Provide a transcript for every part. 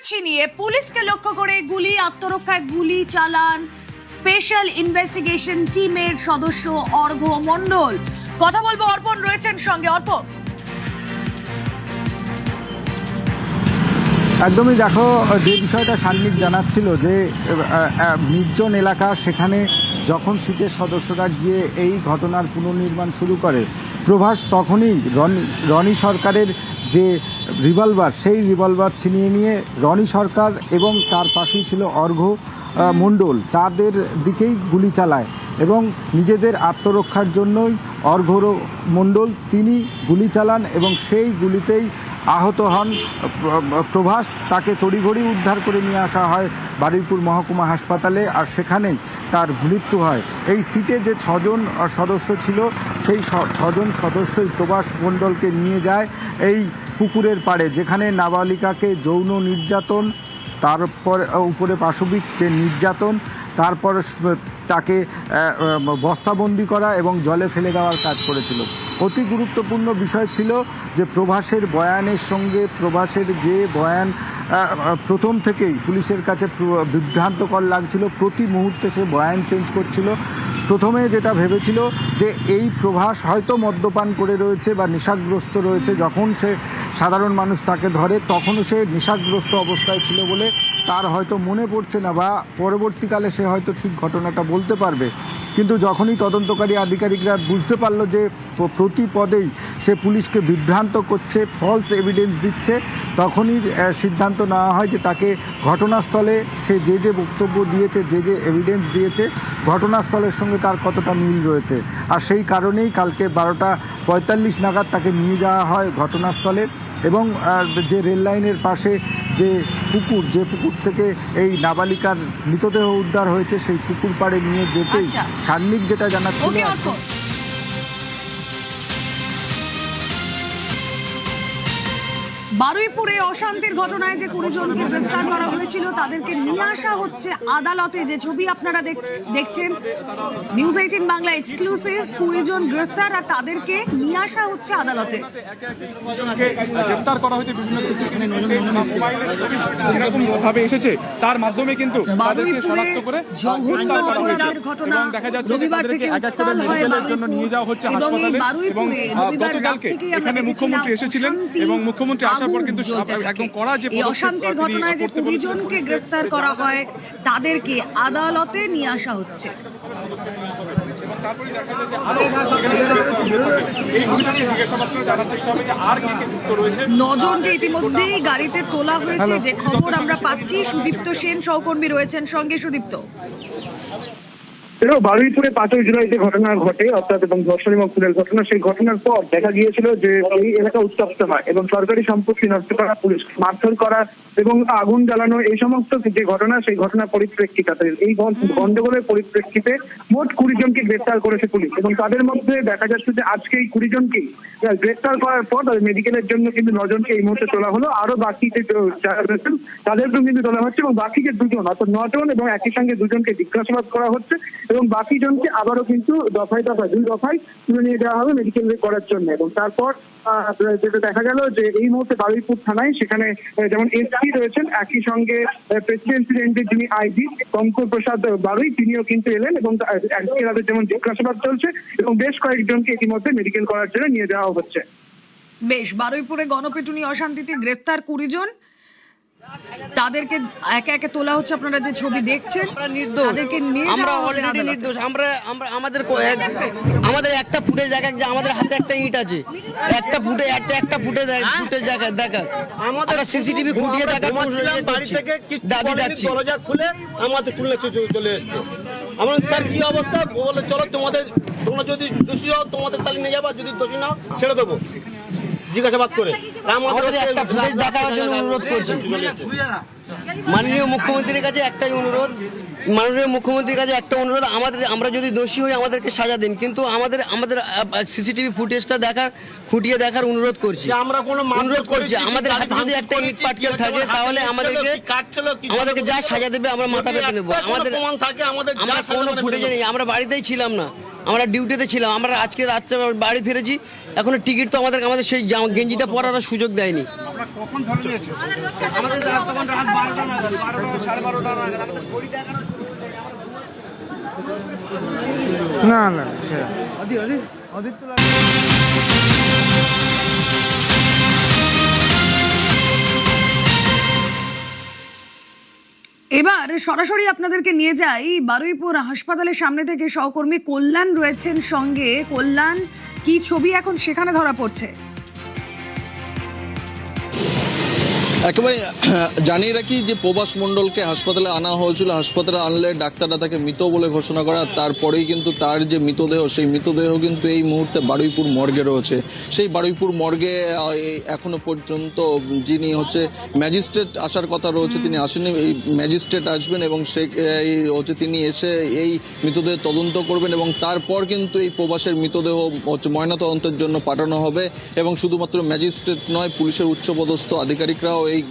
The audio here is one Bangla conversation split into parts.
ছিনিয়ে পুলিশকে লক্ষ্য করে গুলি, আত্মরক্ষায় গুলি চালান স্পেশাল ইনভেস্টিগেশন টিমের সদস্য অর্ঘ্য মণ্ডল। কথা বলবো, অর্পণ রয়েছেন সঙ্গে। অর্পণ, একদমই দেখো, যে বিষয়টা সান্নিক জানাচ্ছিল যে নির্জন এলাকা, সেখানে যখন সিটের সদস্যরা গিয়ে এই ঘটনার পুনর্নির্মাণ শুরু করে, প্রভাস তখনই রনি সরকারের যে রিভলভার, সেই রিভলভার ছিনিয়ে নিয়ে রনি সরকার এবং তার পাশেই ছিল অর্ঘ্য মণ্ডল, তাদের দিকেই গুলি চালায় এবং নিজেদের আত্মরক্ষার জন্যই অর্ঘ্য মণ্ডল তিনি গুলি চালান এবং সেই গুলিতেই আহত হন প্রভাস। তাকে তড়িঘড়ি উদ্ধার করে নিয়ে আসা হয় বারুইপুর মহকুমা হাসপাতালে, আর সেখানেই তার মৃত্যু হয়। এই সিটে যে 6 জন সদস্য ছিল, সেই 6 জন সদস্যই প্রভাস মণ্ডলকে নিয়ে যায় এই পুকুরের পাড়ে, যেখানে নাবালিকাকে যৌন নির্যাতন, তারপর উপরে পাশবিক যে নির্যাতন, তারপর তাকে বস্তাবন্দি করা এবং জলে ফেলে দেওয়ার কাজ করেছিল। অতি গুরুত্বপূর্ণ বিষয় ছিল যে প্রভাসের বয়ানের সঙ্গে, প্রভাসের যে বয়ান প্রথম থেকেই পুলিশের কাছে বিভ্রান্তকর লাগছিল, প্রতি মুহূর্তে সে বয়ান চেঞ্জ করছিল। প্রথমে যেটা ভেবেছিল যে এই প্রভাস হয়তো মদ্যপান করে রয়েছে বা নেশাগ্রস্ত রয়েছে, যখন সে সাধারণ মানুষ তাকে ধরে তখনও সে নেশাগ্রস্ত অবস্থায় ছিল বলে তার হয়তো মনে পড়ছে না, বা পরবর্তীকালে সে হয়তো ঠিক ঘটনাটা বলতে পারবে। কিন্তু যখনই তদন্তকারী আধিকারিকরা বুঝতে পারলো যে প্রতি পদেই সে পুলিশকে বিভ্রান্ত করছে, ফলস এভিডেন্স দিচ্ছে, তখনই সিদ্ধান্ত নেওয়া হয় যে তাকে ঘটনাস্থলে সে যে বক্তব্য দিয়েছে, যে এভিডেন্স দিয়েছে, ঘটনাস্থলের সঙ্গে তার কতটা মিল রয়েছে। আর সেই কারণেই কালকে 12:45 নাগাদ তাকে নিয়ে যাওয়া হয় ঘটনাস্থলে এবং যে রেল লাইনের পাশে যে পুকুর থেকে এই নাবালিকার মৃতদেহ উদ্ধার হয়েছে, সেই পুকুর পাড়ে নিয়ে যেতেই সান্নিক যেটা জানাচ্ছিল। বারুইপুরে অশান্তির ঘটনায় যে 20 জনকে গ্রেফতার করা হয়েছিল, তাদেরকে নিয়ে আসা হচ্ছে আদালতে। যে ছবি আপনারা দেখছেন, নিউজ 18 বাংলা এক্সক্লুসিভ, 20 জন গ্রেফতার আর তাদেরকে নিয়ে আসা হচ্ছে আদালতে। গ্রেফতার করা হয়েছে বিভিন্ন ভাবে এসেছে, তার মাধ্যমে কিন্তু বারুইপুরে জঘন্য অপরাধের ঘটনা রবিবার থেকে উত্তাল হয় জন্য নিয়ে যাওয়া হচ্ছে হাসপাতালে। এবং গতকালকে এখানে মুখ্যমন্ত্রী এসেছিলেন এবং মুখ্যমন্ত্রী আসার পর কিন্তু একদম কড়া যে অশান্তির ঘটনায় যে 20 জনকে গ্রেফতার করা হয়, তাদেরকে আদালতে নিয়ে আসা হচ্ছে। 9 জনকে ইতিমধ্যেই গাড়িতে তোলা হয়েছে, যে খবর আমরা পাচ্ছি। সুদীপ্ত সেন সহকর্মী রয়েছেন সঙ্গে। সুদীপ্ত, বারুইপুরে 5 জুলাই যে ঘটনা ঘটে, অর্থাৎ এবং ধর্ষণ এবং খুনের ঘটনা, সেই ঘটনার পর দেখা গিয়েছিল যে এই এলাকা উত্তপ্ত হয় এবং সরকারি সম্পত্তি নষ্ট করা, পুলিশ মারধর করা এবং আগুন জ্বালানো, এই সমস্ত যে ঘটনা, সেই ঘটনার পরিপ্রেক্ষিতে, এই গন্ডগোলের পরিপ্রেক্ষিতে মোট 20 জনকে গ্রেফতার করেছে পুলিশ। এবং তাদের মধ্যে দেখা যাচ্ছে যে আজকে এই 20 জনকে গ্রেফতার করার পর মেডিকেলের জন্য কিন্তু 9 জনকে এই মুহূর্তে তোলা হলো। আরো বাকি যে যারা রয়েছেন তাদেরকেও কিন্তু তোলা হচ্ছে এবং বাকি যে 2 জন, অর্থাৎ 9 জন এবং একই সঙ্গে 2 জনকে জিজ্ঞাসাবাদ করা হচ্ছে এবং বাকি জনকে আবারও কিন্তু দফায় 2 দফায় তুলে নিয়ে যাওয়া হবে মেডিকেল করার জন্য। এবং তারপর যেটা দেখা গেল যে এই মুহূর্তে বারুইপুর থানায়, সেখানে যেমন এসপি রয়েছেন, একই সঙ্গে প্রেসিডেন্সি রেঞ্জের যিনি আইজি শঙ্কর প্রসাদ বারুই, তিনিও কিন্তু এলেন এবং তাদের যেমন জিজ্ঞাসাবাদ চলছে এবং বেশ কয়েকজনকে ইতিমধ্যে মেডিকেল করার জন্য নিয়ে যাওয়া হচ্ছে। বেশ, বারুইপুরে গণপিটুনি অশান্তিতে গ্রেফতার 20 জন, তাদেরকে একে একে তোলা হচ্ছে। আপনারা যে ছবি দেখছেন, তাদেরকে নিয়ে আমরা অলরেডি নির্দোষ। আমরা আমাদের একটা ফুটেজ দেখা, যে আমাদের হাতে একটা ইট আছে, একটা ফুটে দেখা, আমাদের সিসিটিভি খুঁটিয়ে দেখা, বাড়ি থেকে দাবি যাচ্ছি, দরজা খুলে আমাদের খুলে চলে এসছে। আমরা স্যার কি অবস্থা, বলে চলো তোমরা যদি দোষী হও তোমাদের তালি নিয়ে যাবো, যদি দোষী নাও ছেড়ে দেবো জিজ্ঞাসাবাদ করে। আমাদের একটা ফুটেজ দেখার জন্য অনুরোধ করছি মাননীয় মুখ্যমন্ত্রীর কাছে, একটাই অনুরোধ, আমরা যদি দোষী হই আমাদেরকে সাজা দিন, কিন্তু আমাদের সিসিটিভি ফুটেজটা খুঁটিয়ে দেখার অনুরোধ করছি। আমাদের হাতে যদি একটা ইট পাটকেল থাকে, তাহলে আমাদেরকে যা সাজা দেবে আমরা মাথা পেতে নেবো। আমরা কোনো ফুটেজে নেই, আমরা বাড়িতেই ছিলাম না, আমরা ডিউটিতে ছিলাম। আমরা আজকে রাত্রে বাড়ি ফিরেছি, এখনো টিকিট তো আমাদের সেই গেঞ্জিটা পরার সুযোগ দেয়নি। আমাদের তখন রাত 12টা নাগাদ, 12টা 12:30 নাগাদ আমাদের ঘড়ি দেখানো শুরু হয়ে যায়। না না এবার সরাসরি আপনাদেরকে নিয়ে যাই বারুইপুর হাসপাতালের সামনে থেকে। সহকর্মী কল্যাণ রয়েছেন সঙ্গে। কল্যাণ, কি ছবি এখন সেখানে ধরা পড়ছে? একেবারে জানিয়ে রাখি যে প্রভাস মণ্ডলকে হাসপাতালে আনা হয়েছিল। হাসপাতালে আনলে ডাক্তাররা তাকে মৃত বলে ঘোষণা করে। তারপরেই কিন্তু তার যে মৃতদেহ, সেই মৃতদেহ কিন্তু এই মুহূর্তে বারুইপুর মর্গে রয়েছে। সেই বারুইপুর মর্গে এখনো পর্যন্ত যিনি হচ্ছে ম্যাজিস্ট্রেট আসার কথা রয়েছে, তিনি আসেননি। এই ম্যাজিস্ট্রেট আসবেন এবং সে হচ্ছে তিনি এসে এই মৃতদেহ তদন্ত করবেন এবং তারপর কিন্তু এই প্রভাসের মৃতদেহ হচ্ছে ময়নাতদন্তের জন্য পাঠানো হবে। এবং শুধুমাত্র ম্যাজিস্ট্রেট নয়, পুলিশের উচ্চপদস্থ আধিকারিকরাও এই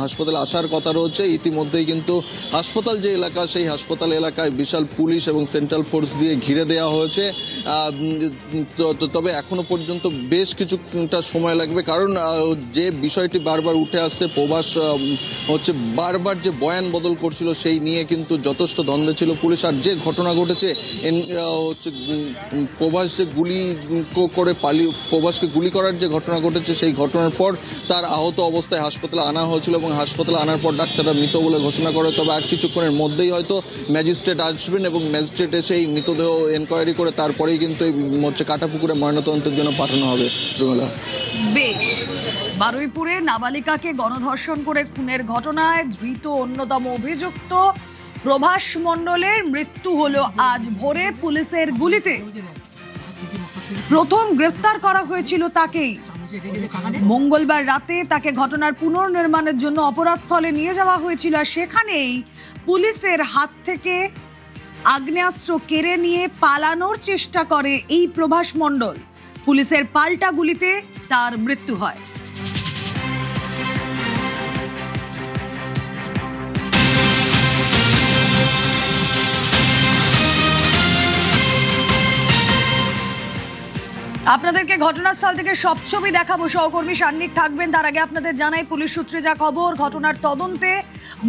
হাসপাতালে আসার কথা রয়েছে। ইতিমধ্যেই কিন্তু হাসপাতাল যে এলাকা, সেই হাসপাতাল এলাকায় বিশাল পুলিশ এবং সেন্ট্রাল ফোর্স দিয়ে ঘিরে দেওয়া হয়েছে। তবে এখনো পর্যন্ত বেশ কিছুটা সময় লাগবে, কারণ যে বিষয়টি বারবার উঠে আসছে, প্রভাস হচ্ছে বারবার যে বয়ান বদল করছিল, সেই নিয়ে কিন্তু যথেষ্ট দ্বন্দ্বে ছিল পুলিশ। আর যে ঘটনা ঘটেছে হচ্ছে প্রভাস যে গুলি করে প্রভাসকে গুলি করার যে ঘটনা ঘটেছে, সেই ঘটনার পর তার আহত অবস্থায় হাসপাতালে আনা হয়েছিল এবং হাসপাতালে আনার পর ডাক্তাররা মৃত বলে ঘোষণা করে। তবে আর কিছুক্ষণের মধ্যেই হয়তো ম্যাজিস্ট্রেট আসবেন এবং ম্যাজিস্ট্রেট এসে এই মৃতদেহ এনকোয়ারি করে তারপরেই কিন্তু এই হচ্ছে কাটাপুকুরে ময়নাতদন্তের জন্য পাঠানো হবে। রুমেলা, বেশ, বারুইপুরে নাবালিকাকে গণধর্ষণ করে খুনের ঘটনায় ধৃত অন্যতম অভিযুক্ত প্রভাস মণ্ডলের মৃত্যু হলো আজ ভোরে পুলিশের গুলিতে। প্রথম গ্রেফতার করা হয়েছিল তাকেই। মঙ্গলবার রাতে তাকে ঘটনার পুনর্নির্মাণের জন্য অপরাধস্থলে নিয়ে যাওয়া হয়েছিল। আর সেখানেই পুলিশের হাত থেকে আগ্নেয়াস্ত্র কেড়ে নিয়ে পালানোর চেষ্টা করে এই প্রভাস মণ্ডল। পুলিশের পাল্টা গুলিতে তার মৃত্যু হয়। আপনাদেরকে ঘটনাস্থল থেকে সব ছবি দেখাবো, সহকর্মী সান্নিক থাকবেন। তার আগে আপনাদের জানাই, পুলিশ সূত্রে যা খবর, ঘটনার তদন্তে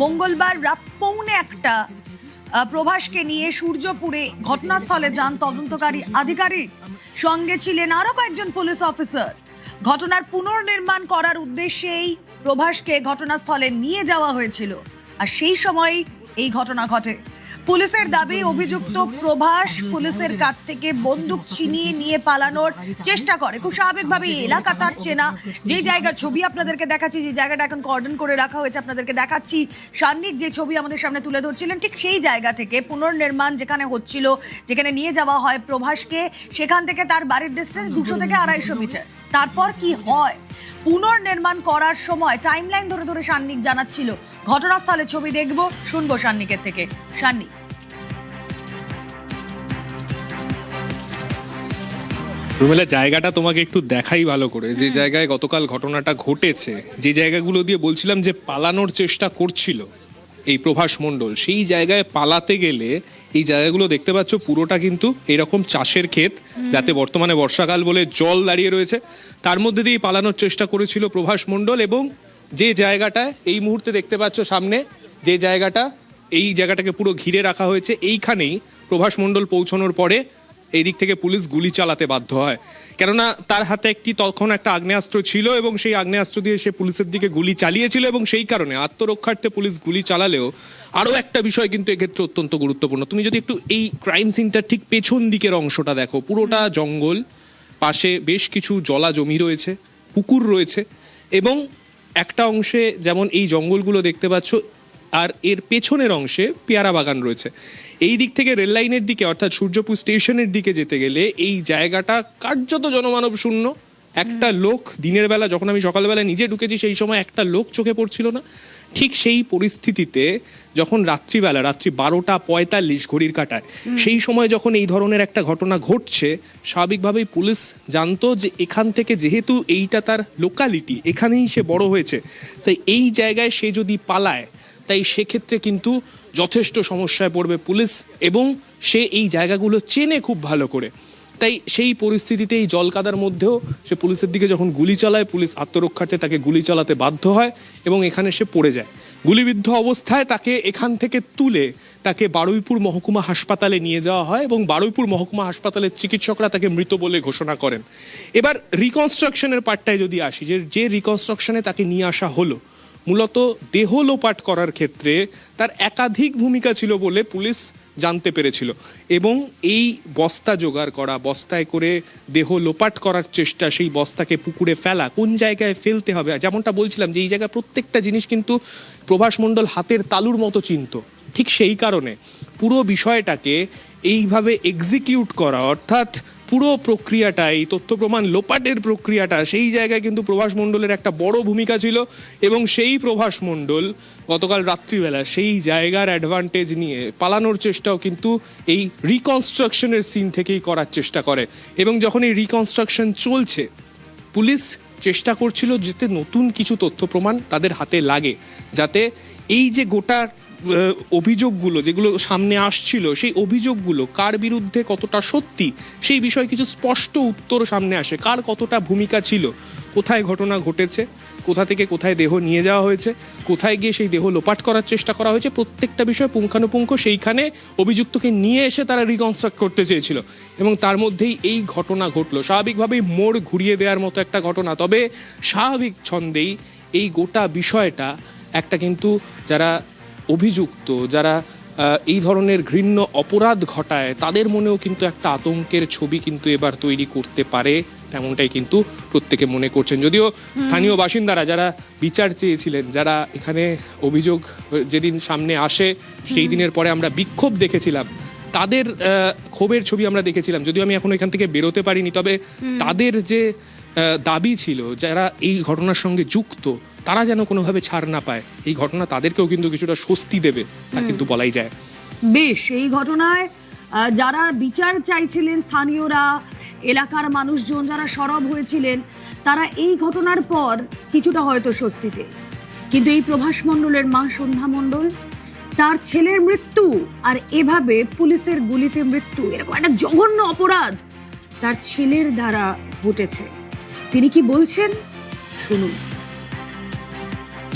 মঙ্গলবার রাত 1:15 প্রভাসকে নিয়ে সূর্যপুরে ঘটনাস্থলে যান তদন্তকারী আধিকারিক। সঙ্গে ছিলেন আরো কয়েকজন পুলিশ অফিসার। ঘটনার পুনর্নির্মাণ করার উদ্দেশ্যেই প্রভাসকে ঘটনাস্থলে নিয়ে যাওয়া হয়েছিল। আর সেই সময় এই ঘটনা ঘটে। পুলিশের দাবি, অভিযুক্ত প্রভাস পুলিশের কাছ থেকে বন্দুক ছিনিয়ে নিয়ে পালানোর চেষ্টা করে। খুব স্বাভাবিকভাবে এলাকা তার চেনা। যে জায়গার ছবি আপনাদেরকে দেখাচ্ছি, যে জায়গাটা এখন কর্ডন করে রাখা হয়েছে আপনাদেরকে দেখাচ্ছি, সান্নিক যে ছবি আমাদের সামনে তুলে ধরছিলেন, ঠিক সেই জায়গা থেকে পুনর্নির্মাণ যেখানে হচ্ছিল, যেখানে নিয়ে যাওয়া হয় প্রভাসকে, সেখান থেকে তার বাড়ির ডিস্টেন্স 200 থেকে 250 মিটার। তারপর কি হয় পুনর্নির্মাণ করার সময়, টাইমলাইন ধরে ধরে সান্নিক জানাচ্ছিল। ঘটনাস্থলে ছবি দেখবো, শুনবো সান্নিকের থেকে। সান্নিক, রুমেলা, জায়গাটা তোমাকে একটু দেখাই ভালো করে, যে জায়গায় গতকাল ঘটনাটা ঘটেছে, যে জায়গাগুলো দিয়ে বলছিলাম যে পালানোর চেষ্টা করছিল এই প্রভাস মণ্ডল, সেই জায়গায় পালাতে গেলে এই জায়গাগুলো দেখতে পাচ্ছ পুরোটা কিন্তু এরকম চাষের ক্ষেত, যাতে বর্তমানে বর্ষাকাল বলে জল দাঁড়িয়ে রয়েছে, তার মধ্যে দিয়ে পালানোর চেষ্টা করেছিল প্রভাস মণ্ডল। এবং যে জায়গাটা এই মুহূর্তে দেখতে পাচ্ছ সামনে, যে জায়গাটা, এই জায়গাটাকে পুরো ঘিরে রাখা হয়েছে, এইখানেই প্রভাস মণ্ডল পৌঁছানোর পরে এই দিক থেকে পুলিশ গুলি চালাতে বাধ্য হয়। কেননা তার হাতে তখন একটা আগ্নেয়াস্ত্র ছিল এবং সেই আগ্নেয়াস্ত্র দিয়ে সে পুলিশের দিকে গুলি চালিয়েছিল এবং সেই কারণে আত্মরক্ষার্থে পুলিশ গুলি চালালেও আরও একটা বিষয় কিন্তু এক্ষেত্রে অত্যন্ত গুরুত্বপূর্ণ। তুমি যদি একটু এই ক্রাইম সিনটার ঠিক পেছন দিকের অংশটা দেখো, পুরোটা জঙ্গল, পাশে বেশ কিছু জলা জমি রয়েছে, পুকুর রয়েছে এবং একটা অংশে যেমন এই জঙ্গলগুলো দেখতে পাচ্ছ, আর এর পেছনের অংশে পেয়ারা বাগান রয়েছে। এই দিক থেকে রেল লাইনের দিকে অর্থাৎ সূর্যপুর স্টেশনের দিকে যেতে গেলে এই জায়গাটা কার্যত জনমানব শূন্য। একটা লোক দিনের বেলা, যখন আমি সকালবেলা নিজে ঢুকেছি সেই সময় একটা লোক চোখে পড়ছিল না। ঠিক সেই পরিস্থিতিতে যখন রাত্রিবেলা, রাত্রি 12:45 ঘড়ির কাঁটায়, সেই সময় যখন এই ধরনের একটা ঘটনা ঘটছে, স্বাভাবিকভাবেই পুলিশ জানতো যে এখান থেকে, যেহেতু এইটা তার লোকালিটি, এখানেই সে বড় হয়েছে, তাই এই জায়গায় সে যদি পালায়, তাই সেক্ষেত্রে কিন্তু যথেষ্ট সমস্যায় পড়বে পুলিশ এবং সে এই জায়গাগুলো চেনে খুব ভালো করে। তাই সেই পরিস্থিতিতে এই জলকাদার মধ্যেও সে পুলিশের দিকে যখন গুলি চালায়, পুলিশ আত্মরক্ষার্থে তাকে গুলি চালাতে বাধ্য হয় এবং এখানে সে পড়ে যায়। গুলিবিদ্ধ অবস্থায় তাকে এখান থেকে তুলে তাকে বারুইপুর মহকুমা হাসপাতালে নিয়ে যাওয়া হয় এবং বারুইপুর মহকুমা হাসপাতালের চিকিৎসকরা তাকে মৃত বলে ঘোষণা করেন। এবার রিকনস্ট্রাকশনের পার্টটায় যদি আসি, যে রিকনস্ট্রাকশনে তাকে নিয়ে আসা হলো, মূলত দেহ লোপাট করার ক্ষেত্রে তার একাধিক ভূমিকা ছিল বলে পুলিশ জানতে পেরেছিল এবং এই বস্তা জোগাড় করা, বস্তায় করে দেহ লোপাট করার চেষ্টা, সেই বস্তাকে পুকুরে ফেলা, কোন জায়গায় ফেলতে হবে, যেমনটা বলছিলাম যে এই জায়গায় প্রত্যেকটা জিনিস কিন্তু প্রভাস মণ্ডল হাতের তালুর মতো চিনত। ঠিক সেই কারণে পুরো বিষয়টাকে এইভাবে এক্সিকিউট করা, অর্থাৎ পুরো প্রক্রিয়াটা, এই তথ্য প্রমাণ লোপাটের প্রক্রিয়াটা, সেই জায়গায় কিন্তু প্রভাস মণ্ডলের একটা বড় ভূমিকা ছিল এবং সেই প্রভাস মণ্ডল গতকাল রাত্রিবেলা সেই জায়গার অ্যাডভান্টেজ নিয়ে পালানোর চেষ্টাও কিন্তু এই রিকনস্ট্রাকশনের সিন থেকেই করার চেষ্টা করে। এবং যখন এই রিকনস্ট্রাকশন চলছে, পুলিশ চেষ্টা করছিল যাতে নতুন কিছু তথ্য প্রমাণ তাদের হাতে লাগে, যাতে এই যে গোটা অভিযোগগুলো যেগুলো সামনে আসছিল, সেই অভিযোগগুলো কার বিরুদ্ধে কতটা সত্যি সেই বিষয়ে কিছু স্পষ্ট উত্তর সামনে আসে। কার কতটা ভূমিকা ছিল, কোথায় ঘটনা ঘটেছে, কোথা থেকে কোথায় দেহ নিয়ে যাওয়া হয়েছে, কোথায় গিয়ে সেই দেহ লোপাট করার চেষ্টা করা হয়েছে, প্রত্যেকটা বিষয় পুঙ্খানুপুঙ্খ সেইখানে অভিযুক্তকে নিয়ে এসে তারা রিকনস্ট্রাক্ট করতে চেয়েছিল এবং তার মধ্যেই এই ঘটনা ঘটলো। স্বাভাবিকভাবেই মোড় ঘুরিয়ে দেওয়ার মতো একটা ঘটনা, তবে স্বাভাবিক ছন্দেই এই গোটা বিষয়টা একটা কিন্তু যারা অভিযুক্ত, যারা এই ধরনের ঘৃণ্য অপরাধ ঘটায়, তাদের মনেও কিন্তু একটা আতঙ্কের ছবি কিন্তু এবার তৈরি করতে পারে, তেমনটাই কিন্তু প্রত্যেকে মনে করছেন। যদিও স্থানীয় বাসিন্দারা যারা বিচার চেয়েছিলেন, যারা এখানে অভিযোগ যেদিন সামনে আসে সেই দিনের পরে আমরা বিক্ষোভ দেখেছিলাম, তাদের ক্ষোভের ছবি আমরা দেখেছিলাম। যদিও আমি এখন এখান থেকে বেরোতে পারিনি, তবে তাদের যে দাবি ছিল, যারা এই ঘটনার সঙ্গে যুক্ত, তারা যেন কোনোভাবে ছাড় না পায়, এই ঘটনা তাদেরকেও কিন্তু কিছুটা স্বস্তি দেবে, তা কিন্তু বলাই যায়। বেশ, এই ঘটনায় যারা বিচার চাইছিলেন, স্থানীয়রা, এলাকার মানুষজন যারা সরব হয়েছিলেন, তারা এই ঘটনার পর কিছুটা হয়তো স্বস্তিতে। কিন্তু এই প্রভাস মণ্ডলের মা সন্ধ্যা মণ্ডল, তার ছেলের মৃত্যু আর এভাবে পুলিশের গুলিতে মৃত্যু, এরকম একটা জঘন্য অপরাধ তার ছেলের দ্বারা ঘটেছে। তিনি কি বলছেন শুনুন।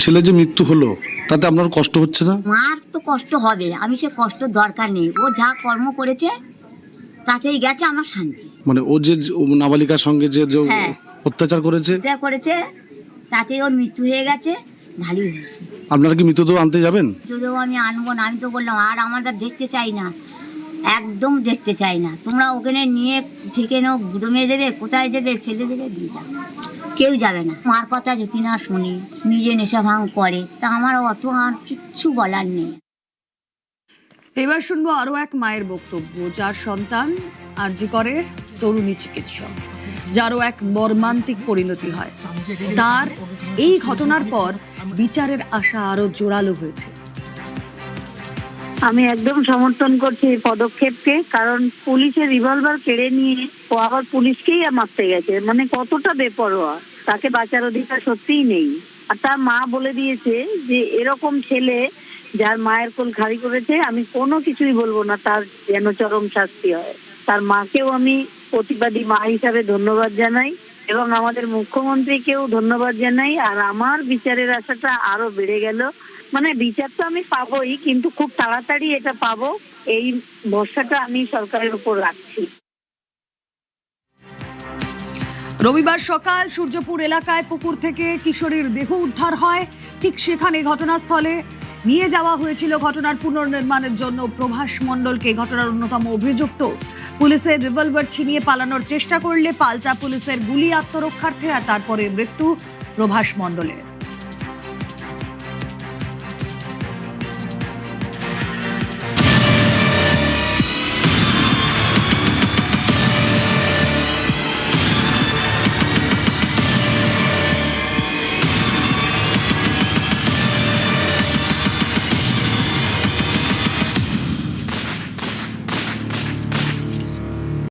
ছেলে যে মৃত্যু হলো তাতে আপনার কষ্ট হচ্ছে না? মার তো কষ্ট হবে, আমি সে কষ্ট দরকার নেই, ও যা কর্ম করেছে তাতেই গেছে আমার শান্তি। মানে ও যে নাবালিকার সঙ্গে যে হ্যাঁ, অত্যাচার করেছে, যা করেছে তাতে ওর মৃত্যু হয়ে গেছে, ভালোই হয়েছে। আপনারা কি মৃতদেহ আনতে যাবেন? যদিও আমি আনবো না, আমি তো বললাম আর আমরা দেখতে চাই না, একদম দেখতে চাই না। তোমরা ওখানে নিয়ে থেকে নাও, গুদমে দেবে, কোথায় দেবে, ফেলে দেবে, দিয়ে যাবে, কেউ যাবে না। মার কথা যদি না শুনি, নিজে নেশা ভাঙ করে, তা আমার অত আর কিচ্ছু বলার নেই। এবার শুনবো আরো এক মায়ের বক্তব্য, যার সন্তান আরজি করে তরুণী চিকিৎসক, যারও এক মর্মান্তিক পরিণতি হয়। তার এই ঘটনার পর বিচারের আশা আরো জোরালো হয়েছে। আমি একদম সমর্থন করছি এই পদক্ষেপকে, কারণ পুলিশের রিভলভার কেড়ে নিয়ে ও আবার পুলিশকেই মারতে গেছে, মানে কতটা বেপরোয়া। তাকে বাঁচার অধিকার সত্যিই নেই। আর তার মা বলে দিয়েছে যে এরকম ছেলে যার মায়ের কোল খালি করেছে, আমি কোনো কিছুই বলবো না, তার যেন চরম শাস্তি হয়। তার মাকেও আমি প্রতিবাদী মা হিসাবে ধন্যবাদ জানাই এবং আমাদের মুখ্যমন্ত্রীকেও ধন্যবাদ জানাই। আর আমার বিচারের আশাটা আরো বেড়ে গেল, মানে বিচার তো আমি পাবোই, কিন্তু খুব তাড়াতাড়ি এটা পাবো, এই ভরসাটা আমি সরকারের উপর রাখছি। রবিবার সকাল সূর্যপুর এলাকায় পুকুর থেকে কিশোরীর দেহ উদ্ধার হয়। ঠিক সেখানে ঘটনাস্থলে নিয়ে যাওয়া হয়েছিল ঘটনার পুনর্নির্মাণের জন্য প্রভাস মণ্ডলকে। ঘটনার অন্যতম অভিযুক্ত পুলিশের রিভলভার ছিনিয়ে পালানোর চেষ্টা করলে পাল্টা পুলিশের গুলি আত্মরক্ষার্থে, আর তারপরে মৃত্যু প্রভাস মণ্ডলের।